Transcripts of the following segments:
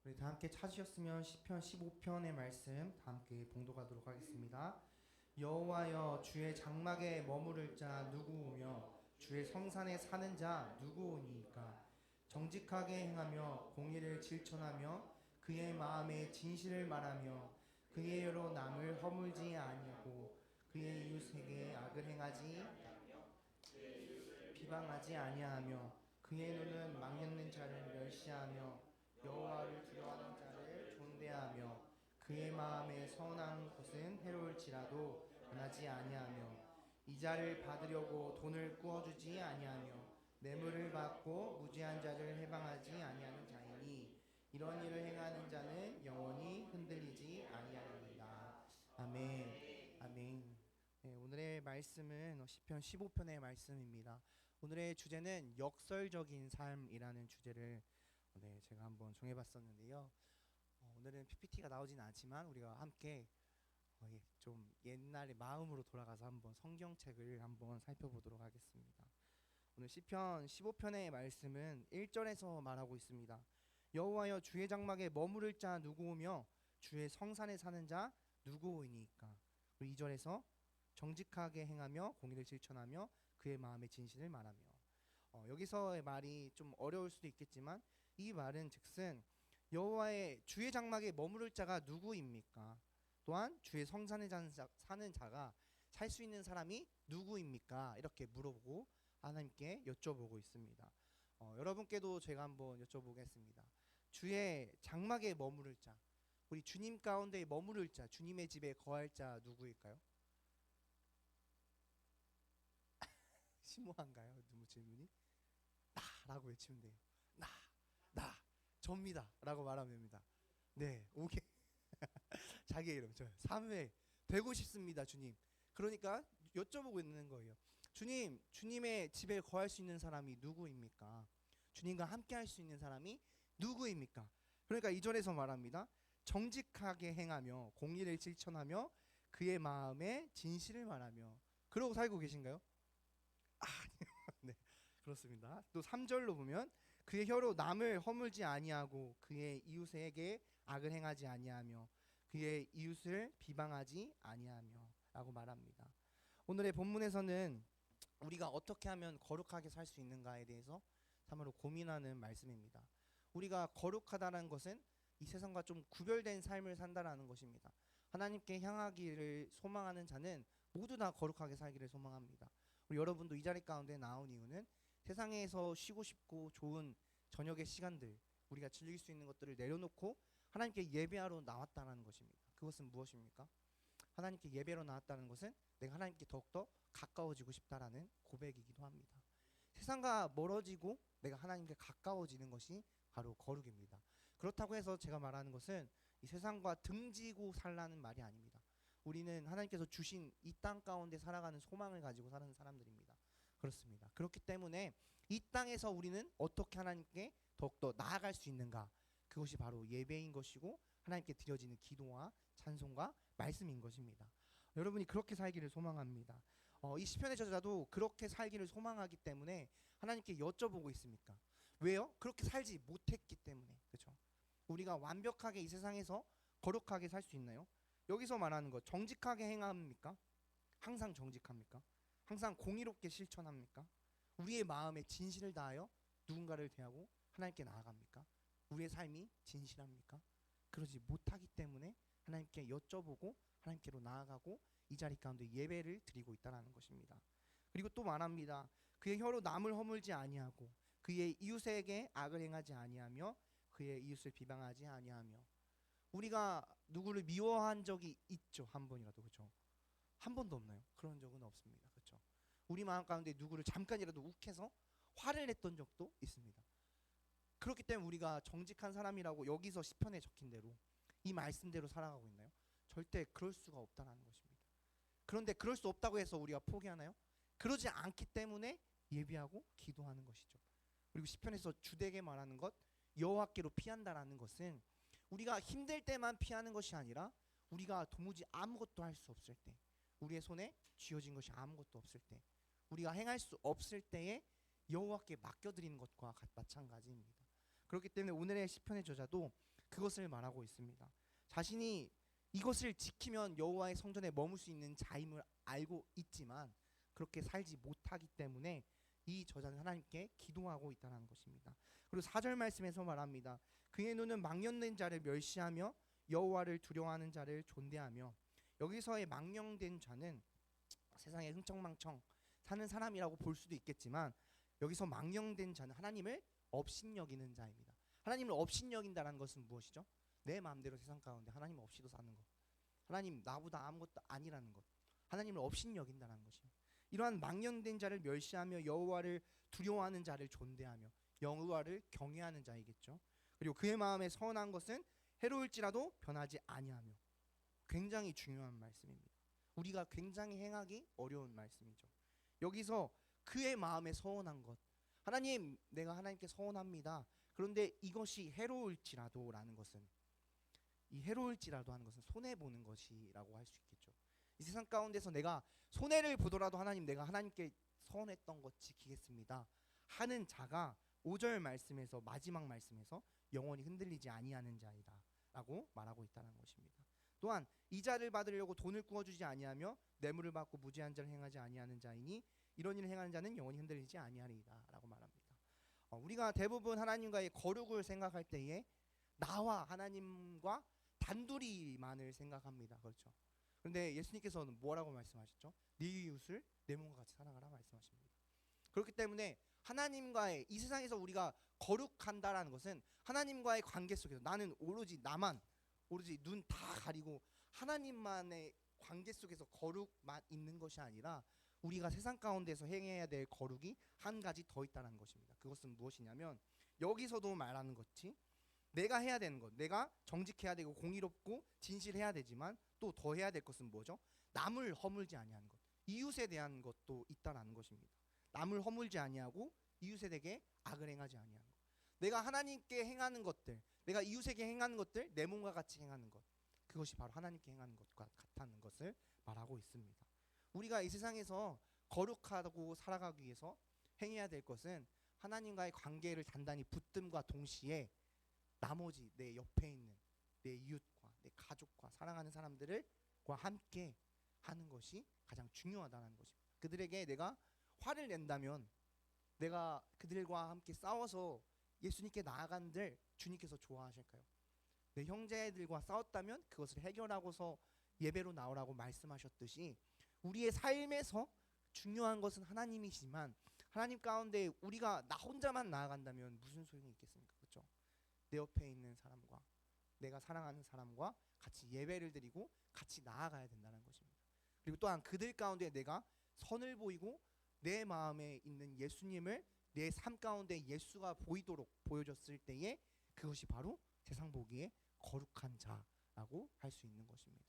우리 다 함께 찾으셨으면 시편 15편의 말씀 다 함께 봉독하도록 하겠습니다. 여호와여, 주의 장막에 머무를 자 누구오며 주의 성산에 사는 자 누구오니이까. 정직하게 행하며 공의를 실천하며 그의 마음에 진실을 말하며 그의 혀로 남을 허물지 아니하고 그의 이웃에게 악을 행하지 비방하지 아니하며 그의 눈은 망령된 자를 멸시하며 여호와를 두려워하는 자를 존대하며 그의 마음에 선한 것은 해로울지라도 변하지 아니하며 이자를 받으려고 돈을 꾸어주지 아니하며 뇌물을 받고 무지한 자를 해방하지 아니하는 자이니 이런 일을 행하는 자는 영원히 흔들리지 아니하리이다. 아멘. 아멘. 네, 오늘의 말씀은 시편 15편의 말씀입니다. 오늘의 주제는 역설적인 삶이라는 주제를 제가 한번 정해봤었는데요. 오늘은 PPT가 나오진 않지만 우리가 함께 좀 옛날의 마음으로 돌아가서 한번 성경책을 한번 살펴보도록 하겠습니다. 오늘 시편 15편의 말씀은 1절에서 말하고 있습니다. 여호와여, 주의 장막에 머무를 자 누구오며 주의 성산에 사는 자 누구오니까. 그리고 2절에서 정직하게 행하며 공의를 실천하며 그의 마음의 진실을 말하며. 여기서의 말이 좀 어려울 수도 있겠지만 이 말은 즉슨 여호와의 주의 장막에 머무를 자가 누구입니까? 또한 주의 성산에 사는 자가 살 수 있는 사람이 누구입니까? 이렇게 물어보고 하나님께 여쭤보고 있습니다. 여러분께도 제가 한번 여쭤보겠습니다. 주의 장막에 머무를 자, 우리 주님 가운데 머무를 자, 주님의 집에 거할 자 누구일까요? 심오한가요? 누구 질문이? 나라고 외치면 돼요. 나, 접니다 라고 말하면 됩니다. 네, 오케이. 자기 이름, 저 3회 되고 싶습니다, 주님. 그러니까 여쭤보고 있는 거예요. 주님, 주님의 집에 거할 수 있는 사람이 누구입니까? 주님과 함께 할 수 있는 사람이 누구입니까? 그러니까 2절에서 말합니다. 정직하게 행하며 공의를 실천하며 그의 마음에 진실을 말하며. 그러고 살고 계신가요? 네, 그렇습니다. 또 3절로 보면 그의 혀로 남을 허물지 아니하고 그의 이웃에게 악을 행하지 아니하며 그의 이웃을 비방하지 아니하며 라고 말합니다. 오늘의 본문에서는 우리가 어떻게 하면 거룩하게 살 수 있는가에 대해서 참으로 고민하는 말씀입니다. 우리가 거룩하다는 것은 이 세상과 좀 구별된 삶을 산다라는 것입니다. 하나님께 향하기를 소망하는 자는 모두 다 거룩하게 살기를 소망합니다. 우리 여러분도 이 자리 가운데 나온 이유는 세상에서 쉬고 싶고 좋은 저녁의 시간들, 우리가 즐길 수 있는 것들을 내려놓고 하나님께 예배하러 나왔다는 것입니다. 그것은 무엇입니까? 하나님께 예배로 나왔다는 것은 내가 하나님께 더욱더 가까워지고 싶다라는 고백이기도 합니다. 세상과 멀어지고 내가 하나님께 가까워지는 것이 바로 거룩입니다. 그렇다고 해서 제가 말하는 것은 이 세상과 등지고 살라는 말이 아닙니다. 우리는 하나님께서 주신 이 땅 가운데 살아가는 소망을 가지고 사는 사람들입니다. 그렇습니다. 그렇기 때문에 이 땅에서 우리는 어떻게 하나님께 더욱더 나아갈 수 있는가, 그것이 바로 예배인 것이고 하나님께 드려지는 기도와 찬송과 말씀인 것입니다. 여러분이 그렇게 살기를 소망합니다. 이 시편의 저자도 그렇게 살기를 소망하기 때문에 하나님께 여쭤보고 있습니까? 왜요? 그렇게 살지 못했기 때문에. 그렇죠? 우리가 완벽하게 이 세상에서 거룩하게 살 수 있나요? 여기서 말하는 것, 정직하게 행합니까? 항상 정직합니까? 항상 공의롭게 실천합니까? 우리의 마음에 진실을 다하여 누군가를 대하고 하나님께 나아갑니까? 우리의 삶이 진실합니까? 그러지 못하기 때문에 하나님께 여쭤보고 하나님께로 나아가고 이 자리 가운데 예배를 드리고 있다는 것입니다. 그리고 또 말합니다. 그의 혀로 남을 허물지 아니하고 그의 이웃에게 악을 행하지 아니하며 그의 이웃을 비방하지 아니하며. 우리가 누구를 미워한 적이 있죠? 한 번이라도. 그렇죠? 한 번도 없나요? 그런 적은 없습니다. 그렇죠? 우리 마음 가운데 누구를 잠깐이라도 욱해서 화를 냈던 적도 있습니다. 그렇기 때문에 우리가 정직한 사람이라고 여기서 시편에 적힌 대로 이 말씀대로 살아가고 있나요? 절대 그럴 수가 없다는 것입니다. 그런데 그럴 수 없다고 해서 우리가 포기하나요? 그러지 않기 때문에 예비하고 기도하는 것이죠. 그리고 시편에서 주되게 말하는 것, 여호와께로 피한다라는 것은 우리가 힘들 때만 피하는 것이 아니라 우리가 도무지 아무것도 할 수 없을 때, 우리의 손에 쥐어진 것이 아무것도 없을 때, 우리가 행할 수 없을 때에 여호와께 맡겨드리는 것과 마찬가지입니다. 그렇기 때문에 오늘의 시편의 저자도 그것을 말하고 있습니다. 자신이 이것을 지키면 여호와의 성전에 머물 수 있는 자임을 알고 있지만 그렇게 살지 못하기 때문에 이 저자는 하나님께 기도하고 있다는 것입니다. 그리고 4절 말씀에서 말합니다. 그의 눈은 망령된 자를 멸시하며 여호와를 두려워하는 자를 존대하며, 여기서의 망령된 자는 세상에 흥청망청 사는 사람이라고 볼 수도 있겠지만 여기서 망령된 자는 하나님을 업신여기는 자입니다. 하나님을 업신여긴다는 것은 무엇이죠? 내 마음대로 세상 가운데 하나님 없이도 사는 것, 하나님 나보다 아무것도 아니라는 것, 하나님을 업신여긴다는 것이요. 이러한 망령된 자를 멸시하며 여호와를 두려워하는 자를 존대하며, 여호와를 경외하는 자이겠죠. 그리고 그의 마음에 선한 것은 해로울지라도 변하지 아니하며. 굉장히 중요한 말씀입니다. 우리가 굉장히 행하기 어려운 말씀이죠. 여기서 그의 마음에 서운한 것, 하나님 내가 하나님께 서운합니다. 그런데 이것이 해로울지라도 라는 것은, 이 해로울지라도 하는 것은 손해보는 것이라고 할 수 있겠죠. 이 세상 가운데서 내가 손해를 보더라도 하나님 내가 하나님께 서운했던 것 지키겠습니다 하는 자가 5절 말씀에서, 마지막 말씀에서 영원히 흔들리지 아니하는 자이다 라고 말하고 있다는 것입니다. 또한 이자를 받으려고 돈을 구워주지 아니하며 뇌물을 받고 무죄한 자를 행하지 아니하는 자이니 이런 일을 행하는 자는 영원히 흔들리지 아니하리이다 라고 말합니다. 우리가 대부분 하나님과의 거룩을 생각할 때에 나와 하나님과 단둘이만을 생각합니다. 그렇죠? 그런데 예수님께서는 뭐라고 말씀하셨죠? 네 이웃을 내 몸과 같이 사랑하라 말씀하십니다. 그렇기 때문에 하나님과의, 이 세상에서 우리가 거룩한다라는 것은 하나님과의 관계 속에서 나는 오로지 나만, 오로지 눈 다 가리고 하나님만의 관계 속에서 거룩만 있는 것이 아니라 우리가 세상 가운데서 행해야 될 거룩이 한 가지 더 있다는 것입니다. 그것은 무엇이냐면 여기서도 말하는 것이 내가 해야 되는 것, 내가 정직해야 되고 공의롭고 진실해야 되지만 또 더 해야 될 것은 뭐죠? 남을 허물지 아니하는 것, 이웃에 대한 것도 있다라는 것입니다. 남을 허물지 아니하고 이웃에게 악을 행하지 아니하는 것, 내가 하나님께 행하는 것들, 내가 이웃에게 행하는 것들, 내 몸과 같이 행하는 것, 그것이 바로 하나님께 행하는 것과 같다는 것을 말하고 있습니다. 우리가 이 세상에서 거룩하고 살아가기 위해서 행해야 될 것은 하나님과의 관계를 단단히 붙듦과 동시에 나머지 내 옆에 있는 내 이웃과 내 가족과 사랑하는 사람들과 함께 하는 것이 가장 중요하다는 것입니다. 그들에게 내가 화를 낸다면, 내가 그들과 함께 싸워서 예수님께 나아간들 주님께서 좋아하실까요? 내 형제들과 싸웠다면 그것을 해결하고서 예배로 나오라고 말씀하셨듯이 우리의 삶에서 중요한 것은 하나님이시지만 하나님 가운데 우리가 나 혼자만 나아간다면 무슨 소용이 있겠습니까? 그렇죠? 내 옆에 있는 사람과 내가 사랑하는 사람과 같이 예배를 드리고 같이 나아가야 된다는 것입니다. 그리고 또한 그들 가운데 내가 선을 보이고 내 마음에 있는 예수님을 내 삶 가운데 예수가 보이도록 보여줬을 때에 그것이 바로 세상 보기에 거룩한 자라고 할 수 있는 것입니다.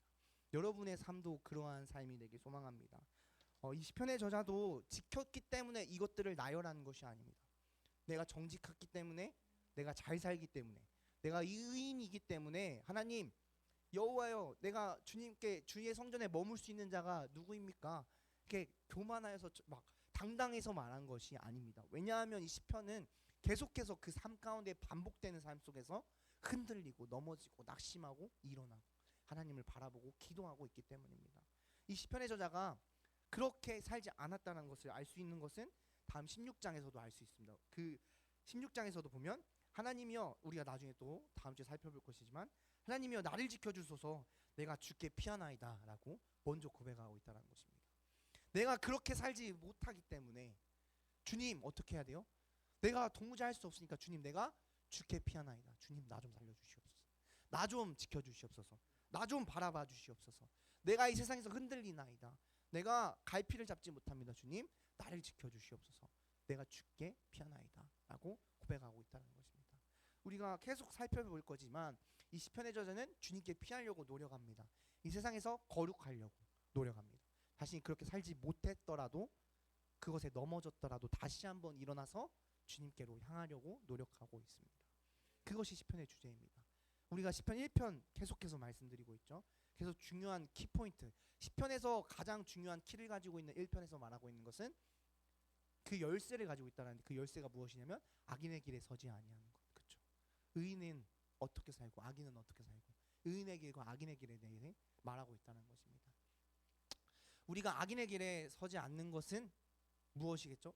여러분의 삶도 그러한 삶이 되길 소망합니다. 이 시편의 저자도 지켰기 때문에 이것들을 나열하는 것이 아닙니다. 내가 정직했기 때문에, 내가 잘 살기 때문에, 내가 의인이기 때문에 하나님 여호와여 내가 주님께 주의 성전에 머물 수 있는 자가 누구입니까? 이렇게 교만하여서 막 당당해서 말한 것이 아닙니다. 왜냐하면 이 시편은 계속해서 그 삶 가운데 반복되는 삶 속에서 흔들리고 넘어지고 낙심하고 일어나고 하나님을 바라보고 기도하고 있기 때문입니다. 이 시편의 저자가 그렇게 살지 않았다는 것을 알 수 있는 것은 다음 16장에서도 알 수 있습니다. 그 16장에서도 보면 하나님이여, 우리가 나중에 또 다음 주에 살펴볼 것이지만 하나님이여 나를 지켜주소서 내가 주께 피하나이다 라고 먼저 고백하고 있다는 것입니다. 내가 그렇게 살지 못하기 때문에 주님 어떻게 해야 돼요? 내가 도무지 할 수 없으니까 주님 내가 주께 피하나이다. 주님 나 좀 살려주시옵소서. 나 좀 지켜주시옵소서. 나 좀 바라봐 주시옵소서. 내가 이 세상에서 흔들리나이다. 내가 갈피를 잡지 못합니다. 주님 나를 지켜주시옵소서. 내가 주께 피하나이다 라고 고백하고 있다는 것입니다. 우리가 계속 살펴볼 거지만 이 시편의 저자는 주님께 피하려고 노력합니다. 이 세상에서 거룩하려고 노력합니다. 자신이 그렇게 살지 못했더라도, 그것에 넘어졌더라도 다시 한번 일어나서 주님께로 향하려고 노력하고 있습니다. 그것이 시편의 주제입니다. 우리가 시편 1편 계속해서 말씀드리고 있죠. 계속 중요한 키포인트, 시편에서 가장 중요한 키를 가지고 있는 1편에서 말하고 있는 것은 그 열쇠를 가지고 있다는데, 그 열쇠가 무엇이냐면 악인의 길에 서지 아니하는 것. 그렇죠? 의인은 어떻게 살고 악인은 어떻게 살고 의인의 길과 악인의 길에 대해 말하고 있다는 것입니다. 우리가 악인의 길에 서지 않는 것은 무엇이겠죠?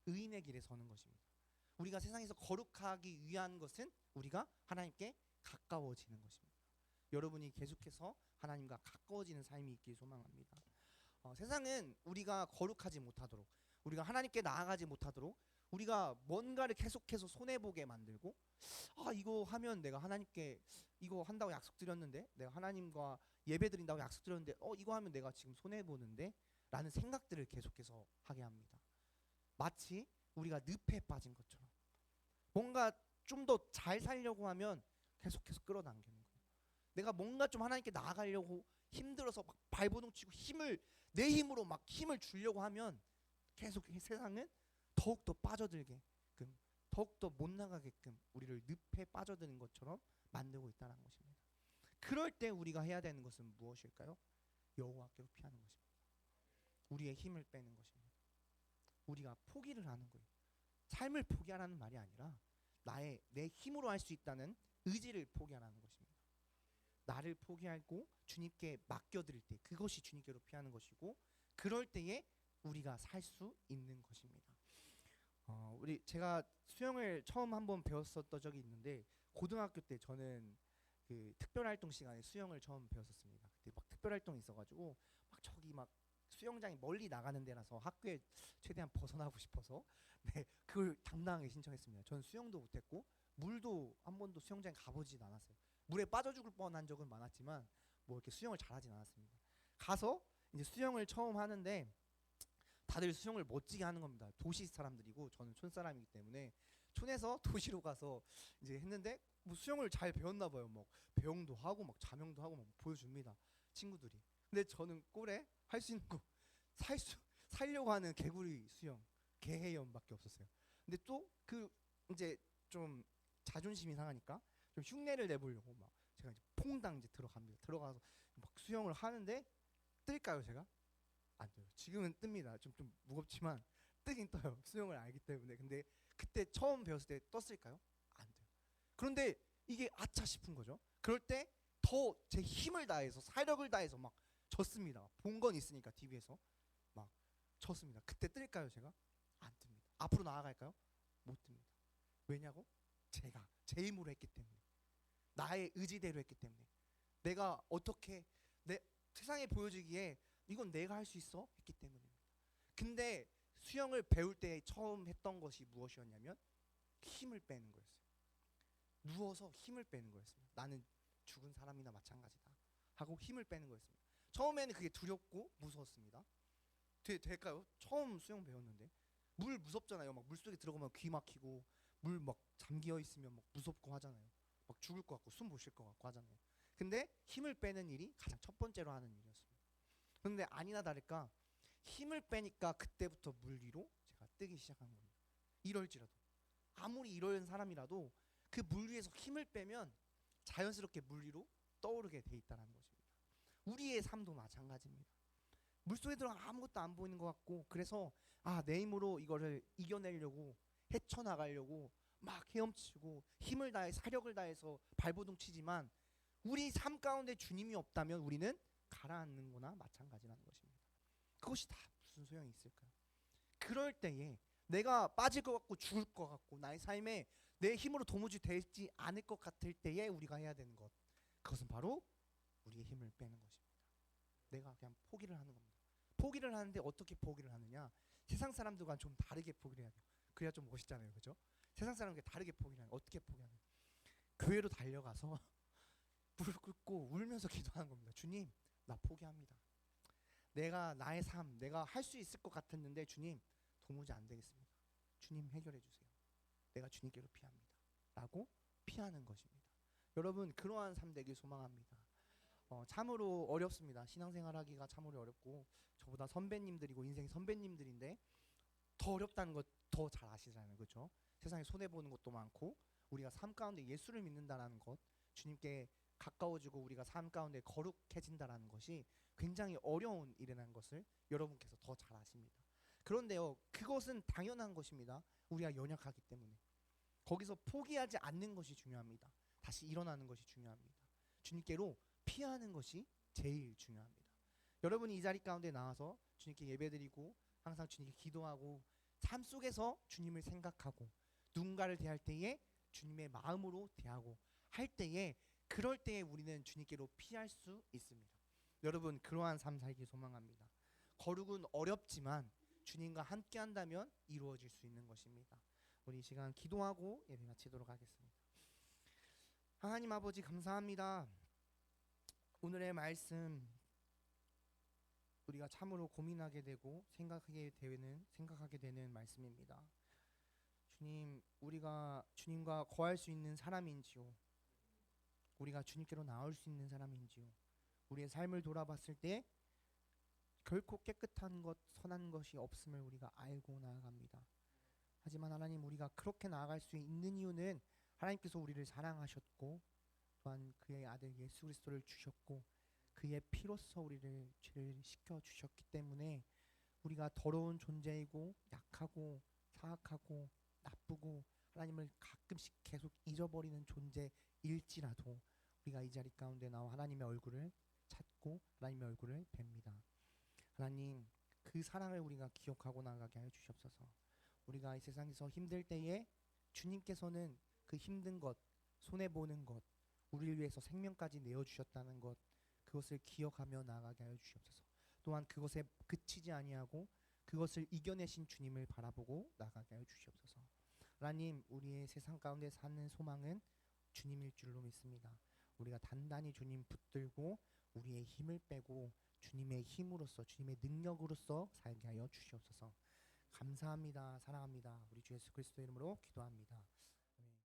의인의 길에 서는 것입니다. 우리가 세상에서 거룩하기 위한 것은 우리가 하나님께 가까워지는 것입니다. 여러분이 계속해서 하나님과 가까워지는 삶이 있길 소망합니다. 세상은 우리가 거룩하지 못하도록, 우리가 하나님께 나아가지 못하도록 우리가 뭔가를 계속해서 손해보게 만들고, 이거 하면 내가 하나님께 이거 한다고 약속드렸는데, 내가 하나님과 예배드린다고 약속드렸는데 이거 하면 내가 지금 손해보는데 라는 생각들을 계속해서 하게 합니다. 마치 우리가 늪에 빠진 것처럼 뭔가 좀 더 잘 살려고 하면 계속해서 끌어당기는 거예요. 내가 뭔가 좀 하나님께 나아가려고 힘들어서 막 발버둥 치고 내 힘으로 막 힘을 주려고 하면 계속 세상은 더욱더 빠져들게끔, 더욱더 못 나가게끔 우리를 늪에 빠져드는 것처럼 만들고 있다는 것입니다. 그럴 때 우리가 해야 되는 것은 무엇일까요? 여호와께로 피하는 것입니다. 우리의 힘을 빼는 것입니다. 우리가 포기를 하는 거예요. 삶을 포기하라는 말이 아니라 내 힘으로 할 수 있다는 의지를 포기하라는 것입니다. 나를 포기하고 주님께 맡겨드릴 때 그것이 주님께로 피하는 것이고, 그럴 때에 우리가 살 수 있는 것입니다. 제가 수영을 처음 한번 배웠었던 적이 있는데, 고등학교 때 저는 그 특별활동 시간에 수영을 처음 배웠었습니다. 그때 막 특별활동이 있어가지고 막 저기 막 수영장이 멀리 나가는 데라서 학교에 최대한 벗어나고 싶어서 그걸 당당하게 신청했습니다. 저는 수영도 못했고 물도 한 번도 수영장에 가보진 않았어요. 물에 빠져 죽을 뻔한 적은 많았지만 뭐 이렇게 수영을 잘하진 않았습니다. 가서 이제 수영을 처음 하는데 다들 수영을 멋지게 하는 겁니다. 도시 사람들이고 저는 촌 사람이기 때문에 촌에서 도시로 가서 이제 했는데 뭐 수영을 잘 배웠나 봐요. 막 배영도 하고 막 자명도 하고 막 보여줍니다, 친구들이. 근데 저는 꼴에 할 수 있는 거 살려고 하는 개구리 수영, 개헤엄밖에 없었어요. 근데 또 그 이제 좀 자존심이 상하니까 좀 흉내를 내보려고 막 제가 이제 퐁당 이제 들어갑니다. 들어가서 막 수영을 하는데 뜰까요 제가? 안 떠요. 지금은 뜹니다. 좀 무겁지만 뜨긴 떠요. 수영을 알기 때문에. 근데 그때 처음 배웠을 때 떴을까요? 안 돼요. 그런데 이게 아차 싶은 거죠. 그럴 때 더 제 힘을 다해서 사력을 다해서 막 졌습니다. 본 건 있으니까 TV에서 막 졌습니다. 그때 뜰까요 제가? 안 뜹니다. 앞으로 나아갈까요? 못 뜹니다. 왜냐고? 제가 제 힘으로 했기 때문에, 나의 의지대로 했기 때문에, 내가 어떻게 내 세상에 보여주기에 이건 내가 할 수 있어 했기 때문입니다. 근데 수영을 배울 때 처음 했던 것이 무엇이었냐면 힘을 빼는 거였어요. 누워서 힘을 빼는 거였습니다. 나는 죽은 사람이나 마찬가지다 하고 힘을 빼는 거였습니다. 처음에는 그게 두렵고 무서웠습니다. 될까요? 처음 수영 배웠는데 물 무섭잖아요. 막 물속에 들어가면 귀 막히고 물 막 잠겨 있으면 막 무섭고 하잖아요. 막 죽을 것 같고 숨 못 쉴 것 같고 하잖아요. 근데 힘을 빼는 일이 가장 첫 번째로 하는 일이었습니다. 근데 아니나 다를까 힘을 빼니까 그때부터 물 위로 제가 뜨기 시작한 겁니다. 이럴지라도, 아무리 이런 사람이라도 그 물 위에서 힘을 빼면 자연스럽게 물 위로 떠오르게 돼 있다는 것입니다. 우리의 삶도 마찬가지입니다. 물속에 들어가 아무것도 안 보이는 것 같고, 그래서 내 힘으로 이거를 이겨내려고 헤쳐나가려고 막 헤엄치고 힘을 다해 사력을 다해서 발버둥 치지만 우리 삶 가운데 주님이 없다면 우리는 가라앉는 거나 마찬가지라는 것입니다. 그것이 다 무슨 소용이 있을까요? 그럴 때에 내가 빠질 것 같고 죽을 것 같고 나의 삶에 내 힘으로 도무지 되지 않을 것 같을 때에 우리가 해야 되는 것, 그것은 바로 우리의 힘을 빼는 것입니다. 내가 그냥 포기를 하는 겁니다. 포기를 하는데 어떻게 포기를 하느냐? 세상 사람들과 좀 다르게 포기를 해야 돼요. 그래야 좀 멋있잖아요, 그렇죠? 세상 사람과 다르게 포기를 하는, 어떻게 포기하냐? 교회로 달려가서 무릎 꿇고 울면서 기도하는 겁니다. 주님, 나 포기합니다. 내가 나의 삶, 내가 할 수 있을 것 같았는데 주님, 도무지 안 되겠습니다. 주님 해결해 주세요. 내가 주님께로 피합니다. 라고 피하는 것입니다. 여러분, 그러한 삶 되길 소망합니다. 참으로 어렵습니다. 신앙생활하기가 참으로 어렵고 저보다 선배님들이고 인생 선배님들인데 더 어렵다는 것 더 잘 아시잖아요, 그렇죠? 세상에 손해 보는 것도 많고 우리가 삶 가운데 예수를 믿는다라는 것, 주님께 가까워지고 우리가 삶 가운데 거룩해진다라는 것이 굉장히 어려운 일이라는 것을 여러분께서 더 잘 아십니다. 그런데요, 그것은 당연한 것입니다. 우리가 연약하기 때문에 거기서 포기하지 않는 것이 중요합니다. 다시 일어나는 것이 중요합니다. 주님께로 피하는 것이 제일 중요합니다. 여러분이 이 자리 가운데 나와서 주님께 예배드리고 항상 주님께 기도하고 삶 속에서 주님을 생각하고 누군가를 대할 때에 주님의 마음으로 대하고 할 때에 그럴 때에 우리는 주님께로 피할 수 있습니다. 여러분 그러한 삶 살기 소망합니다. 거룩은 어렵지만 주님과 함께 한다면 이루어질 수 있는 것입니다. 우리 이 시간 기도하고 예배 마치도록 하겠습니다. 하나님 아버지 감사합니다. 오늘의 말씀 우리가 참으로 고민하게 되고 생각하게 되는 말씀입니다. 주님, 우리가 주님과 거할 수 있는 사람인지요, 우리가 주님께로 나올 수 있는 사람인지요, 우리의 삶을 돌아봤을 때 결코 깨끗한 것, 선한 것이 없음을 우리가 알고 나아갑니다. 하지만 하나님, 우리가 그렇게 나아갈 수 있는 이유는 하나님께서 우리를 사랑하셨고 또한 그의 아들 예수 그리스도를 주셨고 그의 피로써 우리를 죄를 씻겨 주셨기 때문에 우리가 더러운 존재이고 약하고 사악하고 나쁘고 하나님을 가끔씩 계속 잊어버리는 존재일지라도 우리가 이 자리 가운데 나와 하나님의 얼굴을 찾고 하나님의 얼굴을 뵙니다. 하나님, 그 사랑을 우리가 기억하고 나가게 하여 주시옵소서. 우리가 이 세상에서 힘들 때에 주님께서는 그 힘든 것, 손해보는 것, 우리를 위해서 생명까지 내어주셨다는 것, 그것을 기억하며 나아가게 하여 주시옵소서. 또한 그것에 그치지 아니하고 그것을 이겨내신 주님을 바라보고 나아가게 하여 주시옵소서. 하나님, 우리의 세상 가운데 사는 소망은 주님일 줄로 믿습니다. 우리가 단단히 주님 붙들고 우리의 힘을 빼고 주님의 힘으로써 주님의 능력으로써 살게 하여 주시옵소서. 감사합니다. 사랑합니다. 우리 주 예수 그리스도의 이름으로 기도합니다.